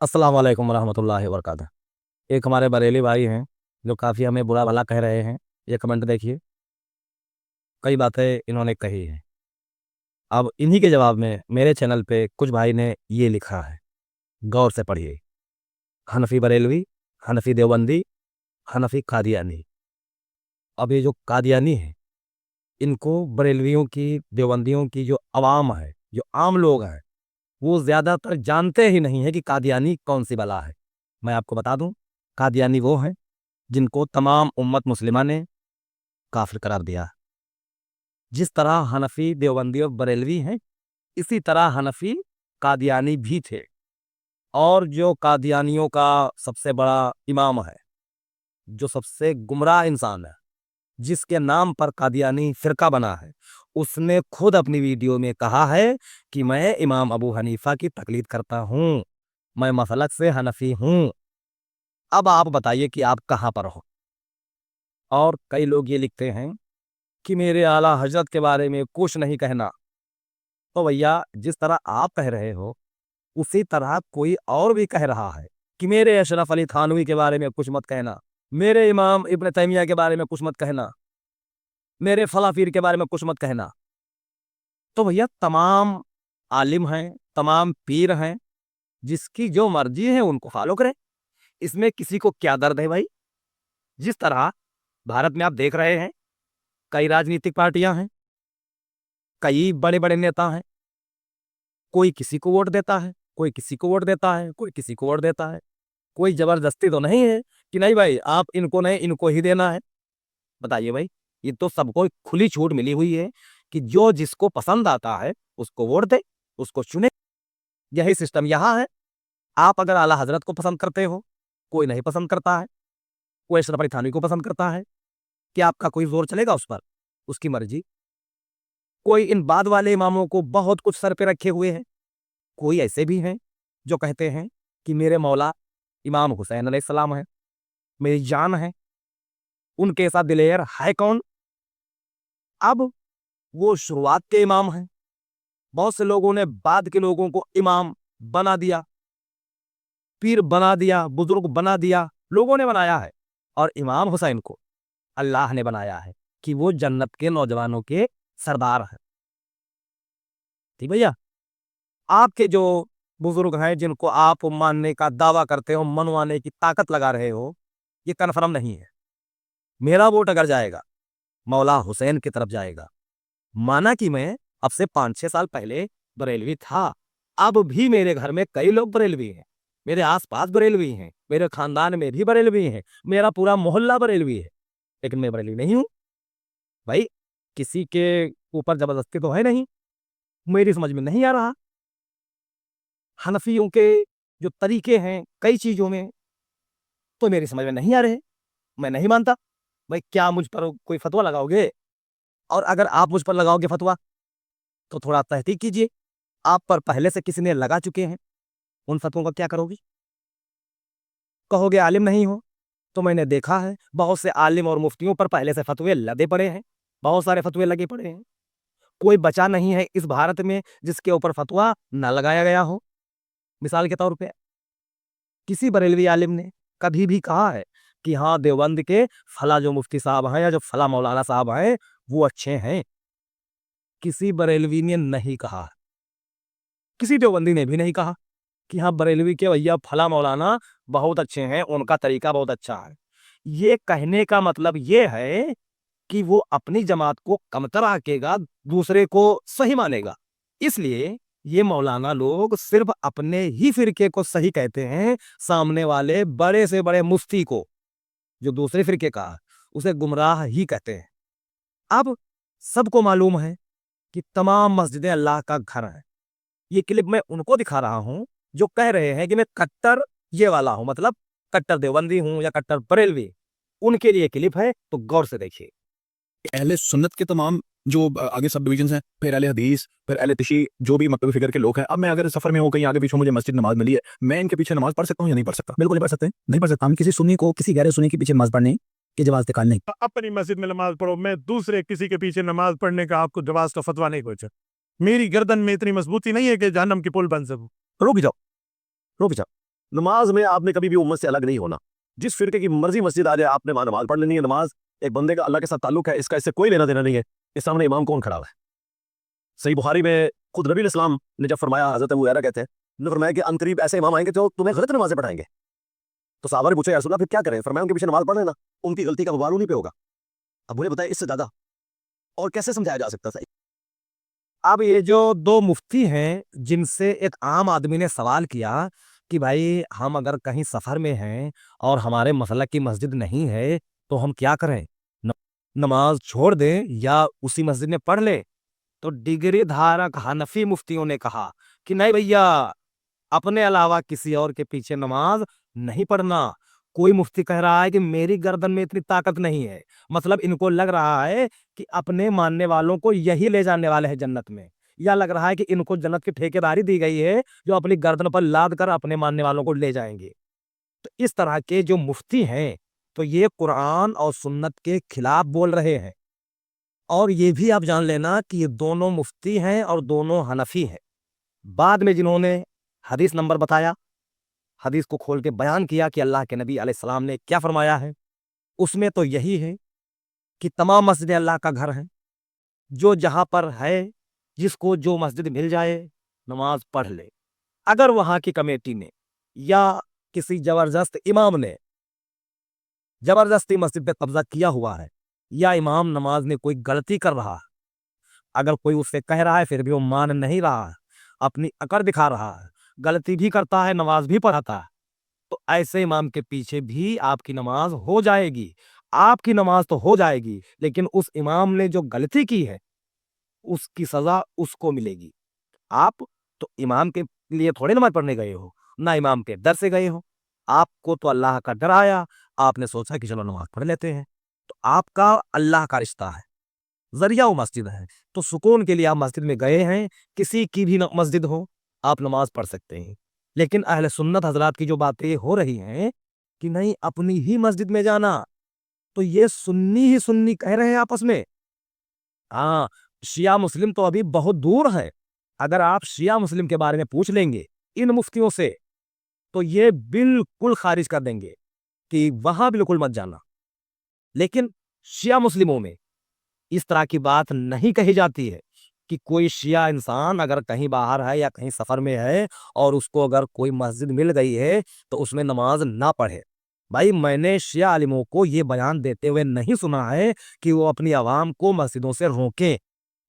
अस्सलाम वालेकुम रहमतुल्लाहि व बरकातहू। एक हमारे बरेली भाई हैं जो काफ़ी हमें बुरा भला कह रहे हैं। ये कमेंट देखिए, कई बातें इन्होंने कही हैं। अब इन्हीं के जवाब में मेरे चैनल पे कुछ भाई ने ये लिखा है, गौर से पढ़िए। हनफी बरेलवी, हनफी देवबंदी, हनफी कादियानी। अब ये जो कादियानी है, इनको बरेलवियों की, देवबंदियों की जो अवाम है, जो आम लोग हैं, वो ज़्यादातर जानते ही नहीं है कि कादियानी कौन सी बला है। मैं आपको बता दूं, कादियानी वो हैं जिनको तमाम उम्मत मुस्लिमा ने काफिर करार दिया। जिस तरह हनफी देवबंदी और बरेलवी हैं, इसी तरह हनफी कादियानी भी थे। और जो कादियानियों का सबसे बड़ा इमाम है, जो सबसे गुमराह इंसान है, जिसके नाम पर कादियानी फिरका बना है, उसने खुद अपनी वीडियो में कहा है कि मैं इमाम अबू हनीफा की तकलीद करता हूं, मैं मसलक से हनफी हूं। अब आप बताइए कि आप कहां पर हो। और कई लोग ये लिखते हैं कि मेरे आला हजरत के बारे में कुछ नहीं कहना। तो भैया, जिस तरह आप कह रहे हो, उसी तरह कोई और भी कह रहा है कि मेरे अशरफ अली थानवी के बारे में कुछ मत कहना, मेरे इमाम इब्न तैमिया के बारे में कुछ मत कहना, मेरे फला पीर के बारे में कुछ मत कहना। तो भैया, तमाम आलिम हैं, तमाम पीर हैं, जिसकी जो मर्जी है उनको फॉलो करें। इसमें किसी को क्या दर्द है भाई? जिस तरह भारत में आप देख रहे हैं, कई राजनीतिक पार्टियां हैं, कई बड़े बड़े नेता हैं, कोई किसी को वोट देता है, कोई किसी को वोट देता है, कोई किसी को वोट देता है। कोई जबरदस्ती तो नहीं है कि नहीं भाई आप इनको नहीं, इनको ही देना है। बताइए भाई, ये तो सबको खुली छूट मिली हुई है कि जो जिसको पसंद आता है उसको वोट दे, उसको चुने। यही सिस्टम यहाँ है। आप अगर आला हजरत को पसंद करते हो, कोई नहीं पसंद करता है, कोई अशरफ अली थानवी को पसंद करता है, क्या आपका कोई जोर चलेगा उस पर? उसकी मर्जी। कोई इन बाद वाले इमामों को बहुत कुछ सर पे रखे हुए है। कोई ऐसे भी हैं जो कहते हैं कि मेरे मौला इमाम हुसैन अलैहिस्सलाम है, मेरी जान है, उनके साथ दिलेर है कौन? अब वो शुरुआत के इमाम हैं। बहुत से लोगों ने बाद के लोगों को इमाम बना दिया, पीर बना दिया, बुजुर्ग बना दिया, लोगों ने बनाया है। और इमाम हुसैन को अल्लाह ने बनाया है कि वो जन्नत के नौजवानों के सरदार हैं। ठीक भैया, आपके जो बुजुर्ग हैं, जिनको आप मानने का दावा करते हो, मनवाने की ताकत लगा रहे हो, ये कन्फर्म नहीं है। मेरा वोट अगर जाएगा, मौला हुसैन की तरफ जाएगा। माना कि मैं अब से 5-6 साल पहले बरेलवी था, अब भी मेरे घर में कई लोग बरेलवी हैं, मेरे आसपास बरेलवी हैं, मेरे खानदान में भी बरेलवी हैं, मेरा पूरा मोहल्ला बरेलवी है, लेकिन मैं बरेलवी नहीं हूं। भाई, किसी के ऊपर जबरदस्ती तो है नहीं। मेरी समझ में नहीं आ रहा। हनफियों के जो तरीके हैं कई चीजों में, तो मेरी समझ में नहीं आ रहे। मैं नहीं मानता। भाई, क्या मुझ पर कोई फतवा लगाओगे? और अगर आप मुझ पर लगाओगे फतवा, तो थोड़ा तहकीक कीजिए। आप पर पहले से किसी ने लगा चुके हैं, उन फतवों का क्या करोगे? कहोगे आलिम नहीं हो, तो मैंने देखा है बहुत से आलिम और मुफ्तियों पर पहले से फतवे लदे पड़े हैं, बहुत सारे फतवे लगे पड़े हैं। कोई बचा नहीं है इस भारत में जिसके ऊपर फतवा ना लगाया गया हो। मिसाल के तौर पे, किसी बरेलवी आलिम ने कभी भी कहा है कि हाँ, देवबंद के फला जो मुफ्ती साहब हैं या जो फला मौलाना साहब हैं, वो अच्छे हैं? किसी बरेलवी ने नहीं कहा। किसी देवबंदी ने भी नहीं कहा कि हाँ, बरेलवी के भैया फला मौलाना बहुत अच्छे हैं, उनका तरीका बहुत अच्छा है। ये कहने का मतलब ये है कि वो अपनी जमात को कमतर आकेगा, दूसरे को सही मानेगा। इसलिए ये मौलाना लोग सिर्फ अपने ही फिरके को सही कहते हैं, सामने वाले बड़े से बड़े मुफ्ती को, जो दूसरे फिरके का है, उसे गुमराह ही कहते हैं। अब सबको मालूम है कि तमाम मस्जिदें अल्लाह का घर है। ये क्लिप मैं उनको दिखा रहा हूं जो कह रहे हैं कि मैं कट्टर ये वाला हूं, मतलब कट्टर देवबंदी हूं या कट्टर बरेलवी। उनके लिए क्लिप है, तो गौर से देखिए। अहले सुन्नत के तमाम जो आगे सब डिवीजन हैं, फिर अहले हदीस, फिर अहले तशी, जो भी मकतबी फिगर के लोग हैं। अब मैं अगर सफर में हूँ, कहीं आगे पीछे मुझे मस्जिद नमाज मिली है, मैं इनके पीछे नमाज पढ़ सकता हूँ या नहीं पढ़ सकता? बिल्कुल नहीं पढ़ सकते, नहीं पढ़ सकता। हम किसी सुन्नी को किसी गैर सुन्नी के पीछे नमाज पढ़ने की जवाज निकाल नहीं। अपनी मस्जिद में नमाज पढ़ो, मैं दूसरे किसी के पीछे नमाज पढ़ने का आपको जवाज का फतवा नहीं पूछा। मेरी गर्दन में इतनी मजबूती नहीं है कि जहन्नम की पुल बन सकूं। रुक जाओ, रुक जाओ। نماز میں آپ نے کبھی بھی امت سے الگ نہیں ہونا. جس فرقے کی مرضی مسجد آ جائے آپ نے وہاں نماز پڑھ لینی ہے. نماز ایک بندے کا اللہ کے ساتھ تعلق ہے, اس کا اس سے کوئی لینا دینا نہیں ہے. اس سامنے امام کون کھڑا ہوا ہے. صحیح بخاری میں خود نبی علیہ السلام نے جب فرمایا, حضرت ابو ہریرہ کہتے ہیں, نے فرمایا کہ ان قریب ایسے امام آئیں گے جو تمہیں غلط نمازیں پڑھائیں گے. تو صحابہ نے پوچھا یا رسول اللہ پھر کیا کریں؟ فرمایا ان کے پیچھے نماز پڑھ لینا, ان کی غلطی کا غبار انہیں پہ ہوگا. اب انہیں بتائیں اس سے زیادہ اور کیسے سمجھایا جا سکتا تھا. اب یہ جو دو مفتی ہیں جن سے ایک عام آدمی نے سوال کیا کہ بھائی ہم اگر کہیں سفر میں ہیں اور ہمارے مسلک کی مسجد نہیں ہے تو ہم کیا کریں, نماز چھوڑ دیں یا اسی مسجد میں پڑھ لیں؟ تو ڈگری دھارک حنفی مفتیوں نے کہا کہ نہیں بھیا, اپنے علاوہ کسی اور کے پیچھے نماز نہیں پڑھنا. کوئی مفتی کہہ رہا ہے کہ میری گردن میں اتنی طاقت نہیں ہے, مطلب ان کو لگ رہا ہے کہ اپنے ماننے والوں کو یہی لے جانے والے ہیں جنت میں, یا لگ رہا ہے کہ ان کو جنت کی ٹھیکیداری دی گئی ہے جو اپنی گردن پر لاد کر اپنے ماننے والوں کو لے جائیں گے. تو اس طرح کے جو مفتی ہیں تو یہ قرآن اور سنت کے خلاف بول رہے ہیں. اور یہ بھی آپ جان لینا کہ یہ دونوں مفتی ہیں اور دونوں حنفی ہیں. بعد میں جنہوں نے حدیث نمبر بتایا, حدیث کو کھول کے بیان کیا کہ اللہ کے نبی علیہ السلام نے کیا فرمایا ہے, اس میں تو یہی ہے کہ تمام مسجدیں اللہ کا گھر ہیں. جو جہاں پر ہے, جس کو جو مسجد مل جائے نماز پڑھ لے. اگر وہاں کی کمیٹی نے یا کسی زبردست امام نے زبردستی مسجد پہ قبضہ کیا ہوا ہے, یا امام نماز میں کوئی غلطی کر رہا ہے, اگر کوئی اس سے کہہ رہا ہے پھر بھی وہ مان نہیں رہا, اپنی اکڑ دکھا رہا ہے, غلطی بھی کرتا ہے, نماز بھی پڑھاتا ہے, تو ایسے امام کے پیچھے بھی آپ کی نماز ہو جائے گی. آپ کی نماز تو ہو جائے گی, لیکن اس امام نے جو غلطی کی ہے اس کی سزا اس کو ملے گی. آپ تو امام کے لیے تھوڑے نماز پڑھنے گئے ہو, نہ امام کے ڈر سے گئے ہو. آپ کو تو اللہ کا ڈر آیا, آپ نے سوچا کہ چلو نماز پڑھ لیتے ہیں. تو آپ کا اللہ کا رشتہ ہے, ذریعہ وہ مسجد ہے, تو سکون کے لیے آپ مسجد میں گئے ہیں. کسی کی بھی مسجد ہو آپ نماز پڑھ سکتے ہیں. لیکن اہل سنت حضرات کی جو باتیں ہو رہی ہیں کہ نہیں اپنی ہی مسجد میں جانا, تو یہ سنی ہی سنی کہہ رہے ہیں آپس میں. ہاں, شیعہ مسلم تو ابھی بہت دور ہے. اگر آپ شیعہ مسلم کے بارے میں پوچھ لیں گے ان مفتیوں سے تو یہ بالکل خارج کر دیں گے کہ وہاں بالکل مت جانا. لیکن شیعہ مسلموں میں اس طرح کی بات نہیں کہی جاتی ہے کہ کوئی شیعہ انسان اگر کہیں باہر ہے یا کہیں سفر میں ہے اور اس کو اگر کوئی مسجد مل گئی ہے تو اس میں نماز نہ پڑھے. بھائی میں نے شیعہ عالموں کو یہ بیان دیتے ہوئے نہیں سنا ہے کہ وہ اپنی عوام کو مسجدوں سے روکیں,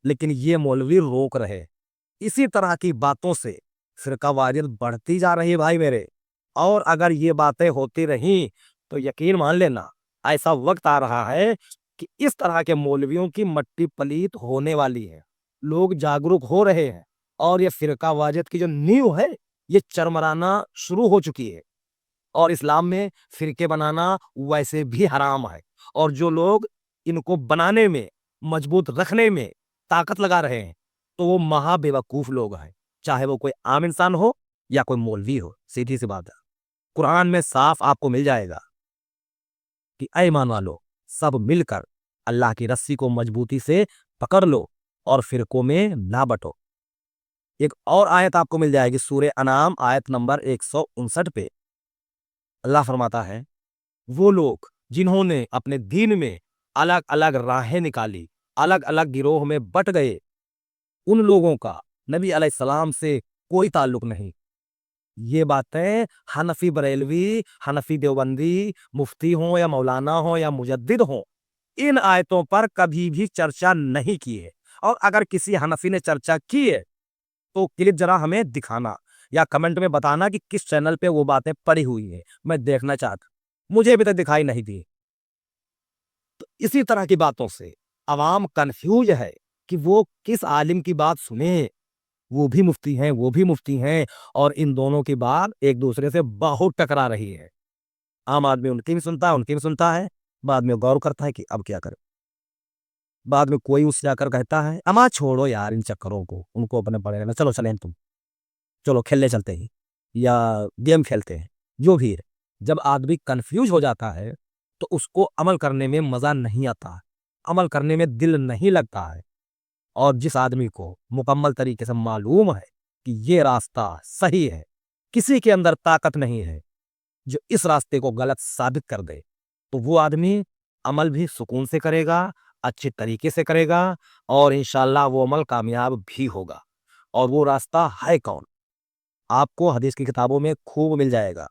لیکن یہ مولوی روک رہے. اسی طرح کی باتوں سے فرقہ واریت بڑھتی جا رہی ہے بھائی میرے. اور اگر یہ باتیں ہوتی رہیں تو یقین مان لینا ایسا وقت آ رہا ہے کہ اس طرح کے مولویوں کی مٹی پلیت ہونے والی ہے. لوگ جاگروک ہو رہے ہیں اور یہ فرقہ واریت کی جو نیو ہے یہ چرمرانا شروع ہو چکی ہے. اور اسلام میں فرقے بنانا ویسے بھی حرام ہے, اور جو لوگ ان کو بنانے میں مضبوط رکھنے میں طاقت لگا رہے ہیں تو وہ مہا بے وقوف لوگ ہیں, چاہے وہ کوئی عام انسان ہو یا کوئی مولوی ہو. سیدھی سی بات ہے, قرآن میں صاف آپ کو مل جائے گا کہ اے ایمان والو سب مل کر اللہ کی رسی کو مضبوطی سے پکڑ لو اور فرقوں میں نہ بٹو. ایک اور آیت آپ کو مل جائے گی سورہ انعام آیت نمبر 159 پہ. اللہ فرماتا ہے وہ لوگ جنہوں نے اپنے دین میں الگ الگ راہیں نکالی, الگ الگ گروہ میں بٹ گئے, ان لوگوں کا نبی علیہ السلام سے کوئی تعلق نہیں. یہ باتیں حنفی بریلوی, حنفی دیوبندی, مفتی ہوں یا مولانا ہوں یا مجدد ہوں, ان آیتوں پر کبھی بھی چرچا نہیں کی ہے. اور اگر کسی حنفی نے چرچا کی ہے تو کلپ ذرا ہمیں دکھانا یا کمنٹ میں بتانا کہ کس چینل پہ وہ باتیں پڑی ہوئی ہیں, میں دیکھنا چاہتا. مجھے ابھی تک دکھائی نہیں دی. تو اسی طرح کی باتوں سے عوام کنفیوز ہے کہ وہ کس عالم کی بات سنیں. وہ بھی مفتی ہیں, وہ بھی مفتی ہیں, اور ان دونوں کی بات ایک دوسرے سے بہت ٹکرا رہی ہے. عام آدمی ان کی بھی سنتا ہے, ان کی بھی سنتا ہے, بعد میں غور کرتا ہے کہ اب کیا کرے. بعد میں کوئی اس جا کر کہتا ہے اما چھوڑو یار ان چکروں کو, ان کو اپنے پڑے رہنا, چلو چلیں تم, چلو کھیلنے چلتے ہیں یا گیم کھیلتے ہیں. جو بھی ہے, جب آدمی کنفیوز ہو جاتا ہے تو اس کو عمل کرنے میں مزہ نہیں آتا, عمل کرنے میں دل نہیں لگتا ہے. اور جس آدمی کو مکمل طریقے سے معلوم ہے کہ یہ راستہ صحیح ہے, किसी के अंदर ताकत नहीं है जो इस रास्ते को गलत साबित कर दे, तो वो आदमी अमल भी सुकून से करेगा, अच्छे तरीके से करेगा और इंशाअल्लाह वो अमल कामयाब भी होगा। और वो रास्ता है कौन? आपको हदीस की किताबों में खूब मिल जाएगा।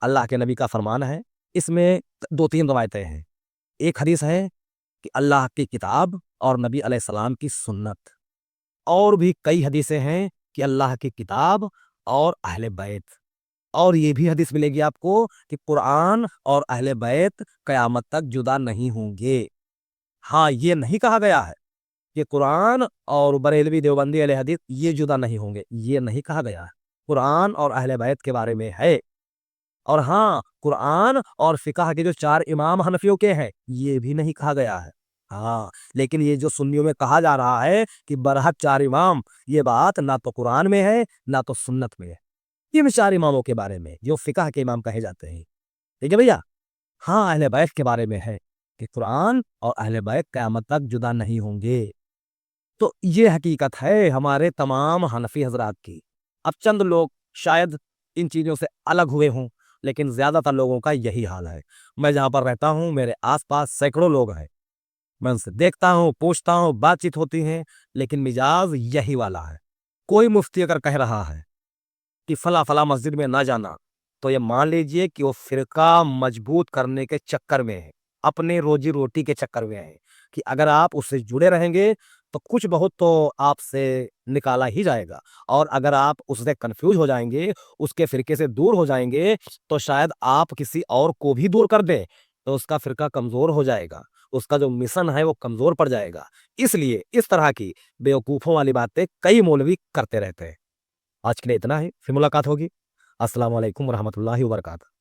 अल्लाह के नबी का फरमान है, इसमें 2-3 रवायतें हैं। एक हदीस है कि अल्लाह की किताब और नबी अलैहिस्सलाम की सुन्नत, और भी कई हदीसें हैं कि अल्लाह की किताब और अहले बैत, और ये भी हदीस मिलेगी आपको कि कुरान और अहले बैत क़यामत तक जुदा नहीं होंगे। हाँ, ये नहीं कहा गया है कि कुरान और बरेलवी देवबंदी अहले हदीस ये जुदा नहीं होंगे, ये नहीं कहा गया है। कुरान और अहले बैत के बारे में है। और हाँ, कुरान और फिक़ह के जो 4 इमाम हनफियों के हैं, ये भी नहीं कहा गया है। हाँ, लेकिन ये जो सुन्नियों में कहा जा रहा है कि बरहक 4 इमाम, ये बात ना तो कुरान में है, ना तो सुन्नत में है। इन 4 इमामों के बारे में जो फिक़ह के इमाम कहे जाते हैं। ठीक है भैया? हाँ, अहले बैत के बारे में है कि कुरान और अहले बैत क़यामत तक जुदा नहीं होंगे। तो ये हकीकत है हमारे तमाम हनफी हज़रात की। अब चंद लोग शायद इन चीज़ों से अलग हुए हों, लेकिन ज़्यादातर लोगों का यही हाल है। मैं जहाँ पर रहता हूँ, मेरे आस-पास सैकड़ों लोग हैं। मैं उनसे देखता हूँ, पूछता हूँ, बातचीत होती है, लेकिन मिजाज यही वाला है। कोई मुफ्ती अगर कह रहा है कि फला मस्जिद में ना जाना, तो ये मान लीजिए कि वो फ़िरका मजबूत करने के चक्कर में है, अपने रोजी-रोटी के चक्कर में है कि अगर आप उससे जुड़े रहेंगे, तो कुछ बहुत तो आपसे निकाला ही जाएगा, और अगर आप उससे कन्फ्यूज़ हो जाएँगे, उसके फ़िरके से दूर हो जाएँगे, तो शायद आप किसी और को भी दूर कर दें, तो उसका फ़िरका कमज़ोर हो जाएगा, उसका जो मिशन है वो कमज़ोर पड़ जाएगा। इसलिए इस तरह की बेवकूफ़ों वाली बातें कई मौलवी करते रहते हैं। आज के लिए इतना ही, फिर मुलाकात होगी। अस्सलामु अलैकुम व रहमतुल्लाहि व बरकातहू।